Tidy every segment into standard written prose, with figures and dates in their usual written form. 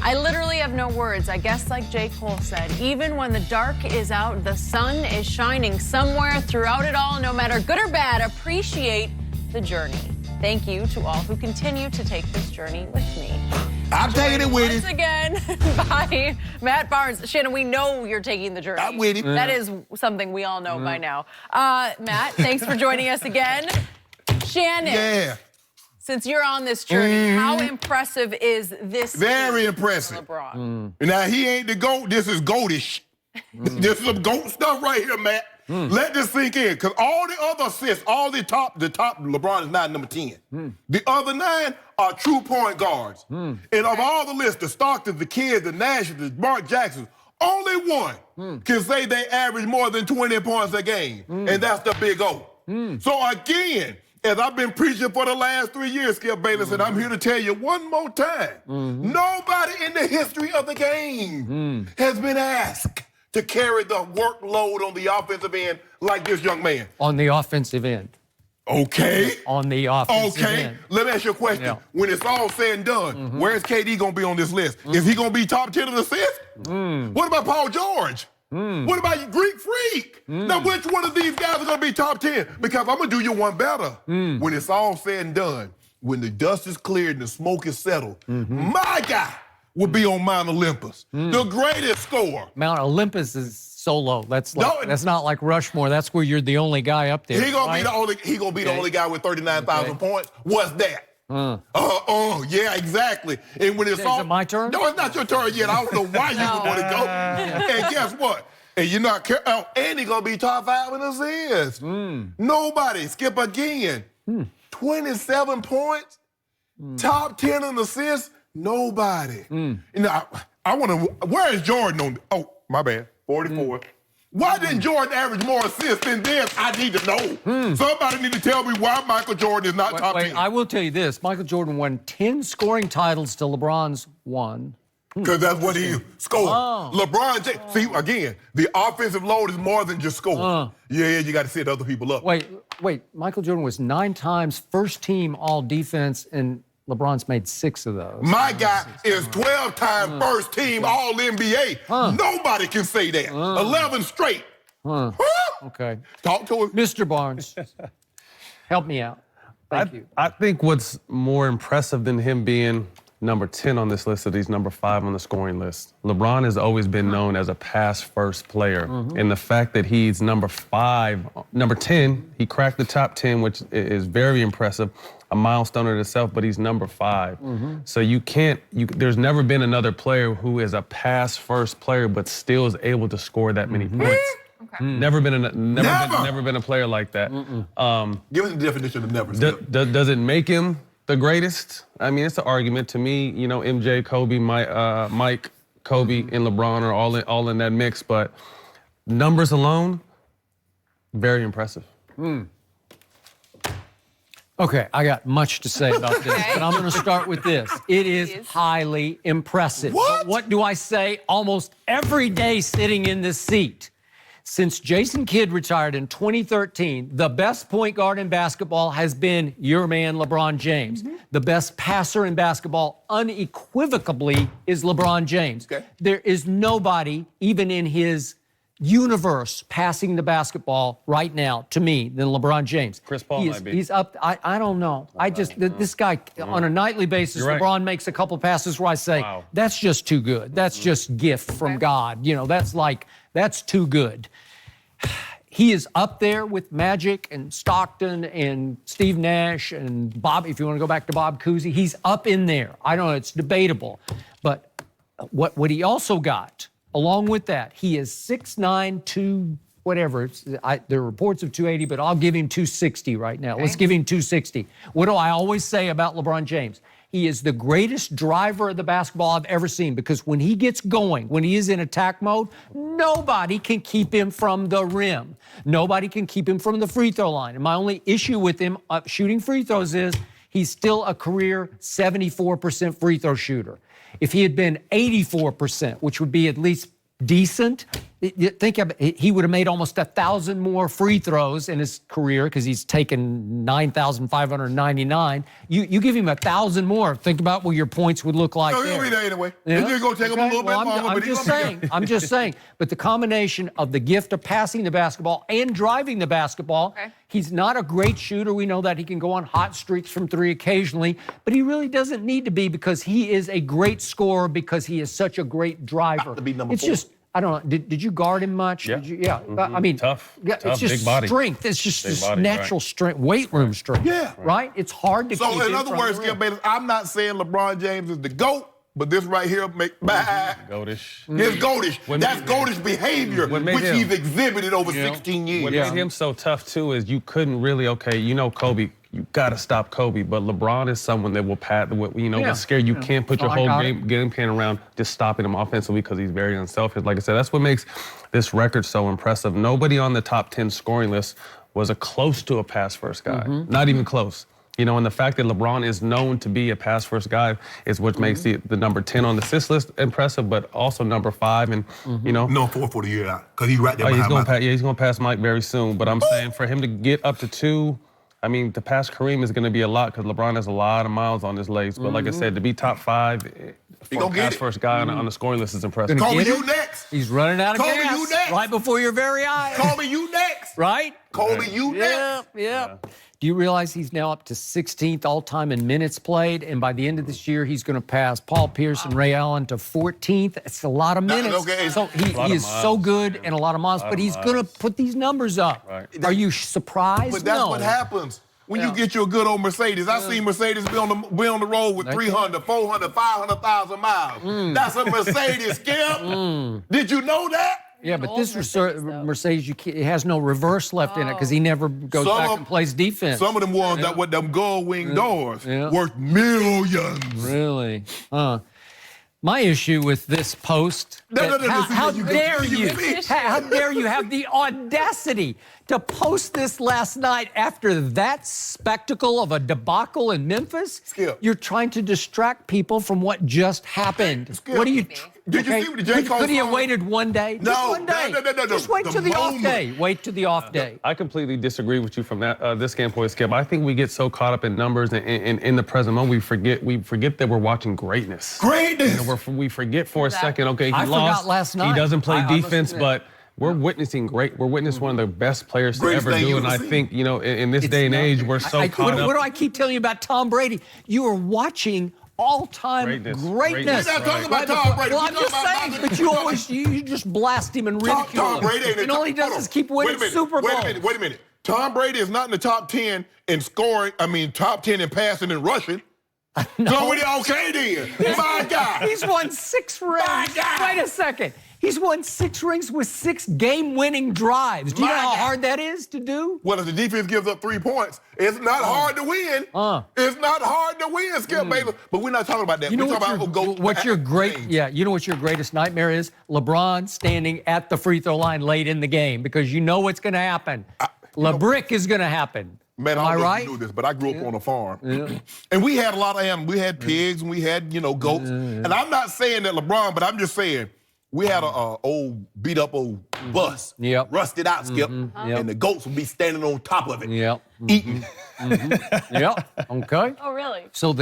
I literally have no words. I guess like J. Cole said, even when the dark is out, the sun is shining somewhere throughout it all. No matter good or bad, appreciate the journey. Thank you to all who continue to take this journey with me. I'm taking it with Once him. again by Matt Barnes. Shannon, we know you're taking the journey. I'm with him. That is something we all know by now. Matt, thanks for joining us again. Shannon. Yeah. Since you're on this journey, how impressive is this? Very team, impressive. LeBron. Now, he ain't the GOAT. This is GOATish. This is some GOAT stuff right here, Matt. Let this sink in, because all the other assists, all the top, LeBron is not number 10. The other 9 are true point guards. And of all the lists, the Stocktons, the Kids, the Nashes, the Mark Jacksons, only one can say they average more than 20 points a game, and that's the Big O. So again, as I've been preaching for the last 3 years, Skip Bayless, and I'm here to tell you one more time, nobody in the history of the game has been asked to carry the workload on the offensive end like this young man. On the offensive end. Okay. On the offensive end. Let me ask you a question. Yeah. When it's all said and done, where's KD going to be on this list? Is he going to be top 10 of the assists? What about Paul George? What about you, Greek Freak? Now, which one of these guys are going to be top 10? Because I'm going to do you one better. When it's all said and done, when the dust is cleared and the smoke is settled, my guy will be on Mount Olympus, the greatest scorer. Mount Olympus is so low. That's No, that's not like Rushmore. That's where you're the only guy up there. He gonna be the only guy with 39,000 points. What's that? Yeah, exactly. And when it's all, it my turn? No, it's not your turn yet. I don't know why you would want to go. And guess what? And you're not and he gonna be top 5 in assists. Nobody. Skip again. 27 points. Top 10 in assists. Nobody. You know, I want to. Where is Jordan on? Oh, my bad. 44. Why didn't Jordan average more assists than this? I need to know. Somebody need to tell me why Michael Jordan is not top 10. I will tell you this. Michael Jordan won 10 scoring titles to LeBron's 1. Because that's what he scored. LeBron James. See, again, the offensive load is more than just scoring. Yeah, you got to set other people up. Wait. Michael Jordan was 9 times first team all defense, and LeBron's made 6 of those. My guy is 12-time first team all NBA. Nobody can say that. 11 straight. Okay. Talk to him. Mr. Barnes, help me out. Thank you. I think what's more impressive than him being number 10 on this list, that he's number 5 on the scoring list. LeBron has always been known as a pass-first player. And the fact that he's number 10, he cracked the top 10, which is very impressive, a milestone in itself, but he's number 5. So there's never been another player who is a pass-first player but still is able to score that many points. Okay. Never been a player like that. Give us the definition of never. Does it make him the greatest? I mean, it's an argument to me. You know, MJ, Kobe, Mike, Kobe, and LeBron are all in that mix. But numbers alone, very impressive. Okay, I got much to say about this, but I'm going to start with this. It is highly impressive. What? What do I say almost every day sitting in this seat? Since Jason Kidd retired in 2013, the best point guard in basketball has been your man, LeBron James. The best passer in basketball, unequivocally, is LeBron James. Okay. There is nobody, even in his universe, passing the basketball right now, to me, than LeBron James. Chris Paul might be. He's up. I don't know. This guy, on a nightly basis, You're right. LeBron makes a couple passes where I say, that's just too good. That's just gift from God. You know, that's too good. He is up there with Magic and Stockton and Steve Nash and Bob, if you want to go back to Bob Cousy. He's up in there. I don't know, it's debatable. But what he also got, along with that, he is 6'9", 2 whatever. There are reports of 280, but I'll give him 260 right now. Let's give him 260. What do I always say about LeBron James? He is the greatest driver of the basketball I've ever seen, because when he gets going, when he is in attack mode, nobody can keep him from the rim. Nobody can keep him from the free throw line. And my only issue with him shooting free throws is he's still a career 74% free throw shooter. If he had been 84%, which would be at least decent, Think of it, he would have made almost 1,000 more free throws in his career because he's taken 9,599. You give him 1,000 more. Think about what your points would look like. No, he'll be there anyway. Yeah. It's just going to take him a little bit longer, I'm but he's just going to saying. be there. I'm just saying. But the combination of the gift of passing the basketball and driving the basketball, he's not a great shooter. We know that he can go on hot streaks from three occasionally, but he really doesn't need to be because he is a great scorer because he is such a great driver. To be number it's 4. just, I don't know. Did you guard him much? Yeah. Did you, I mean, Tough, it's just big body. strength. It's just Big this body, natural strength, weight room strength. Yeah. Right? It's hard to keep So, in him other from words, the Skip rim. Bayless, I'm not saying LeBron James is the GOAT, but this right here make Goatish. It's goatish. What That's made- goatish behavior, what which made him- he's exhibited over 16 years. What made him so tough, too, is you couldn't really, Kobe, you got to stop Kobe. But LeBron is someone that will get scared. You can't put your I whole got it. game plan around just stopping him offensively because he's very unselfish. Like I said, that's what makes this record so impressive. Nobody on the top 10 scoring list was close to a pass-first guy. Not even close. And the fact that LeBron is known to be a pass-first guy is what makes the number 10 on the assist list impressive, but also number 5. And, No, 4 for the year out, because he's right there he's behind going Michael. to pass Mike very soon. But I'm saying for him to get up to 2, to pass Kareem is going to be a lot because LeBron has a lot of miles on his legs. But like I said, to be top 5 for a gonna get it. pass-first guy on the scoring list is impressive. Kobe, Get you it? next. He's running out of Kobe, gas you next. right before your very eyes. Kobe, you next. Right? Kobe, you next. Yeah. Do you realize he's now up to 16th all-time in minutes played, and by the end of this year, he's going to pass Paul Pierce and Ray Allen to 14th? It's a lot of minutes. okay. So he of is so miles, good and a lot of miles, but he's going to put these numbers up. Right. Are you surprised? But that's No. what happens when you get you a good old Mercedes. I seen Mercedes be on the road with 300, 400, 500,000 miles. That's a Mercedes, Skip. Did you know that? Yeah, but Old this Mercedes, though. Mercedes, it has no reverse left in it because he never goes back and plays defense. Some of them ones that with them gold wing doors worth millions. Really? My issue with this post, how dare you have the audacity to post this last night after that spectacle of a debacle in Memphis? Skip. You're trying to distract people from what just happened. Skip. What are you... Did you see what the J. Cole Could he have song- waited one day? No, Just one day. no. Just wait The till the off moment. day. Wait till the off day. I completely disagree with you from this standpoint, Skip. I think we get so caught up in numbers and in the present moment, we forget that we're watching greatness. Greatness. We forget for a second, okay, he I lost. forgot last night. He doesn't play I must defense, admit. but we're witnessing one of the best players to Greatest ever thing do. you And ever I seen. think, in this day and age, we're so caught up. What do I keep telling you about Tom Brady? You are watching all-time Greatness. greatness. We're not talking about Tom Brady. Well, We're I'm talking just about saying, Michael but you always you just blast him and ridicule Tom him. Brady ain't in And the all he top- does hold is on. keep winning Super Bowls. Wait a minute. Tom Brady is not in the top 10 in scoring. Top 10 in passing and rushing. So okay then. My God. He's won 6 rings. God. Wait a second. He's won 6 rings with 6 game-winning drives. Do you know My how God. hard that is to do? Well, if the defense gives up 3 points, it's not hard to win. It's not hard to win, Skip Bayless. But we're not talking about that. You know we're talking about what your great things. you know what your greatest nightmare is? LeBron standing at the free throw line late in the game because you know what's going to happen. LeBrick is going to happen. Man, Am I I don't know right? if you knew this, but I grew up on a farm. And we had a lot of animals. We had pigs and we had, goats. And I'm not saying that LeBron, but I'm just saying we had a old beat-up old bus. Yep. Rusted out, Skip. Yep. And the goats would be standing on top of it. Yep. Eating. Yep. Okay. Oh, really? So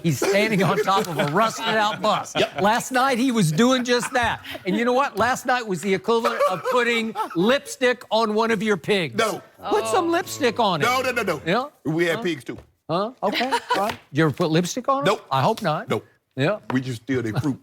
he's standing on top of a rusted-out bus. Last night he was doing just that. And you know what? Last night was the equivalent of putting lipstick on one of your pigs. No. Put some lipstick on it. No. Yeah. We had pigs too. Huh? Okay. All right. Did you ever put lipstick on it? Nope. I hope not. Nope. Yeah. We just steal their fruit.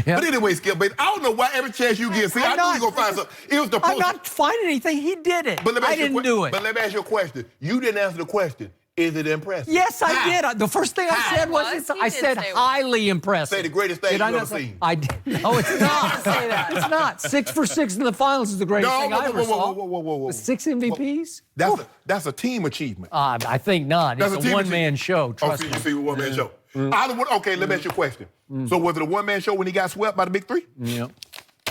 Yeah. But anyway, Skip, baby, I don't know why every chance you get. See, I knew you were going to find something. It was the I'm post. not finding anything. He did it. But let me I ask you a didn't do it. But let me ask you a question. You didn't answer the question. Is it impressive? Yes, I did. The first thing I said was, He I did said say it. highly impressive. Say the greatest thing Did you've I ever not say- seen. I did. No, it's not. say that. It's not. 6 for 6 in the finals is the greatest thing I ever saw. Whoa. With 6 MVPs? That's a team achievement. I think not. That's It's a a team one-man achievement. show. Trust you me. see, one-man show. Okay, let me ask you a question. So was it a one-man show when he got swept by the Big Three? Yep.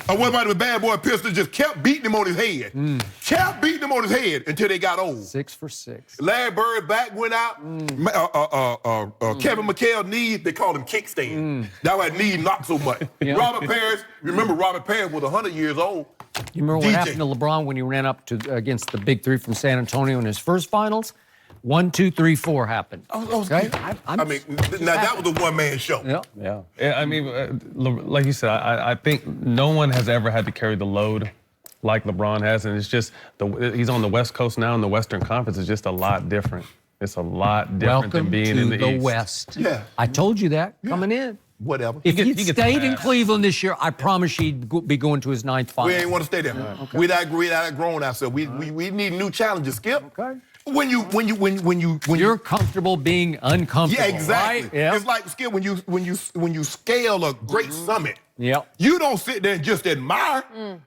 Or what about the bad boy Pistol just kept beating him on his head? Kept beating him on his head until they got old. 6 for 6. Larry Bird back went out. Kevin McHale knee, they called him kickstand. That why knee knocked so much. Yeah. Robert Parrish, remember Robert Parrish was 100 years old. You remember what DJ. happened to LeBron when he ran up against the big three from San Antonio in his first finals? 1, 2, 3, 4 happened. Okay? I mean, now that was a one-man show. Yeah. I mean, like you said, I think no one has ever had to carry the load like LeBron has, and it's just he's on the West Coast now, and the Western Conference is just a lot different. It's a lot different Welcome than being to in the East. West. Yeah. I told you that coming in. Whatever. If he'd he gets stayed in passed. Cleveland this year, I promise he'd be going to his 9th final. We ain't want to stay there. Okay. We not grown ourselves. We need new challenges, Skip. Okay. When You're comfortable being uncomfortable. yeah, exactly. Right? Yeah. It's like, Skip, when you scale a great summit. Yep. You don't sit there and just admire.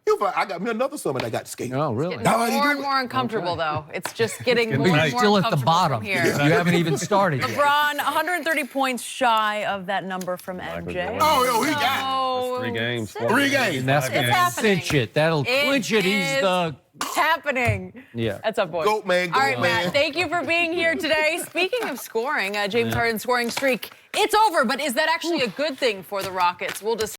You're like, I got me another summit I got to skate. Oh, really? Now, how you More do and it? more uncomfortable, though. It's just getting getting more nice. and more Still at the uncomfortable bottom. from here. You haven't even started yet. LeBron, 130 points shy of that number from MJ. Oh, yo, he got So, 3 games. 3 games. And that's It's going to happening. cinch it. That'll clinch it. He's the... It's happening. Yeah. That's up, boys. Goat man, All right, goat man. Matt, thank you for being here today. Speaking of scoring, James Harden's scoring streak, it's over, but is that actually a good thing for the Rockets? We'll discuss.